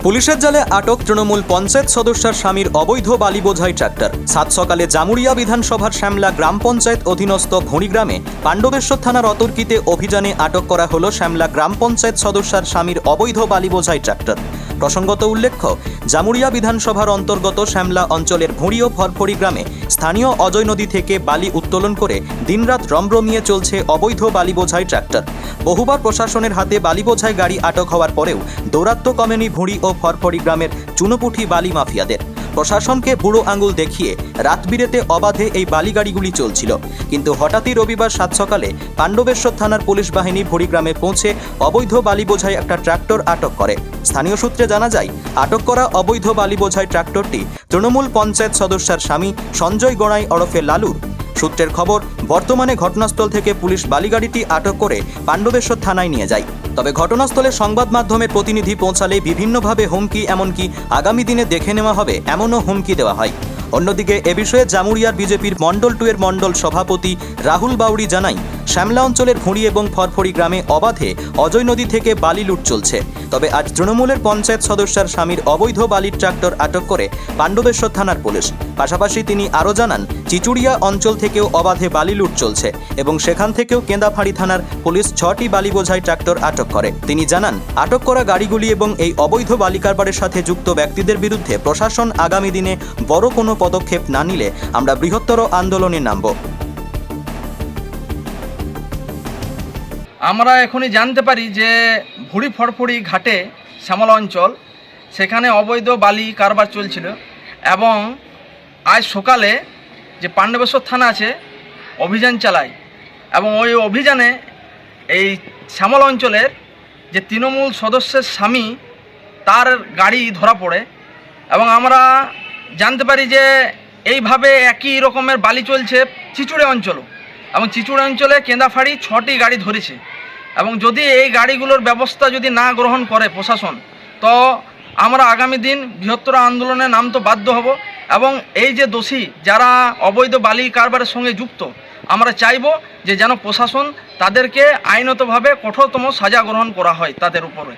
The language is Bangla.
পুলিশের জালে আটক তৃণমূল পঞ্চায়েত সদস্যার স্বামীর অবৈধ বালি বোঝাই ট্রাক্টর। সাত সকালে জামুরিয়া বিধানসভার শ্যামলা গ্রাম পঞ্চায়েত অধীনস্থ ভণিগ্রামে পাণ্ডবেশ্বর থানার অতর্কিতে অভিযানে আটক করা হলো শ্যামলা গ্রাম পঞ্চায়েত সদস্যার স্বামীর অবৈধ বালি বোঝাই ট্রাক্টর। প্রসঙ্গত উল্লেখ্য, জামুরিয়া বিধানসভার অন্তর্গত শ্যামলা অঞ্চলের ভুঁড়ি ও ফরফরি গ্রামে স্থানীয় অজয় নদী থেকে বালি উত্তোলন করে দিনরাত রমরমিয়ে চলছে অবৈধ বালি বোঝাই ট্রাক্টর। বহুবার প্রশাসনের হাতে বালি বোঝাই গাড়ি আটক হওয়ার পরেও দৌরাত্ম্য কমেনি ভুঁড়ি ও ফরফরি গ্রামের চুনোপুঁঠি বালি মাফিয়াদের। প্রশাসনকে বুড়ো আঙুল দেখিয়ে রাত বিরেতে অবাধে এই বালি গাড়িগুলি চলছিল, কিন্তু হঠাৎই রবিবার সাত সকালে পাণ্ডবেশ্বর থানার পুলিশ বাহিনী ভুঁড়ি গ্রামে পৌঁছে অবৈধ বালি বোঝাই একটা ট্রাক্টর আটক করে। স্থানীয় সূত্রে জানা যায়, আটক করা অবৈধ বালি বোঝাই ট্রাক্টরটি তৃণমূল পঞ্চায়েত সদস্যার স্বামী সঞ্জয় গোড়াই ওরফে লালুর। সূত্রের খবর, বর্তমানে ঘটনাস্থল থেকে পুলিশ বালিগাড়িটি আটক করে পাণ্ডবেশ্বর থানায় নিয়ে যায়। তবে ঘটনাস্থলে সংবাদ মাধ্যমের প্রতিনিধি পৌঁছালে বিভিন্নভাবে হুমকি, এমনকি আগামী দিনে দেখে নেওয়া হবে এমনও হুমকি দেওয়া হয়। অন্যদিকে এ বিষয়ে জামুরিয়ার বিজেপির মণ্ডল 2 এর মণ্ডল সভাপতি রাহুল বাউরি জানাই, শ্যামলা অঞ্চলের ভুঁড়ি এবং ফরফরি গ্রামে অবাধে অজয় নদী থেকে বালি লুট চলছে। তবে আজ তৃণমূলের পঞ্চায়েত সদস্যার স্বামীর অবৈধ বালির ট্রাক্টর আটক করে পাণ্ডবেশ্বর থানার পুলিশ। পাশাপাশি তিনি আরও জানান, চিচুড়িয়া অঞ্চল থেকেও অবাধে বালি লুট চলছে এবং সেখান থেকেও কেন্দাফাড়ি থানার পুলিশ 6টি বালি বোঝাই ট্রাক্টর আটক করে। তিনি জানান, আটক করা গাড়িগুলি এবং এই অবৈধ বালি কারবারের সাথে যুক্ত ব্যক্তিদের বিরুদ্ধে প্রশাসন আগামী দিনে বড় কোনো পদক্ষেপ না নিলে আমরা বৃহত্তর আন্দোলনে নামব। আমরা এখনই জানতে পারি যে ভুঁড়ি ফরফরি ঘাটে শ্যামলা অঞ্চল, সেখানে অবৈধ বালি কারবার চলছিল এবং আজ সকালে যে পাণ্ডবেশ্বর থানা আছে অভিযান চালায় এবং ওই অভিযানে এই শ্যামলা অঞ্চলের যে তৃণমূল সদস্যের স্বামী তার গাড়ি ধরা পড়ে এবং আমরা জানতে পারি যে এইভাবে একই রকমের বালি চলছে চিচুড়ে অঞ্চলও, এবং চিচুড়ে অঞ্চলে কেন্দাফাড়ি 6টি গাড়ি ধরেছে এবং যদি এই গাড়িগুলোর ব্যবস্থা যদি না গ্রহণ করে প্রশাসন, তো আমরা আগামী দিন বৃহত্তর আন্দোলনে নামতে বাধ্য হব এবং এই যে দোষী যারা অবৈধ বালি কারবারের সঙ্গে যুক্ত, আমরা চাইব যে যেন প্রশাসন তাদেরকে আইনতভাবে কঠোরতম সাজা গ্রহণ করা হয় তাদের উপরে।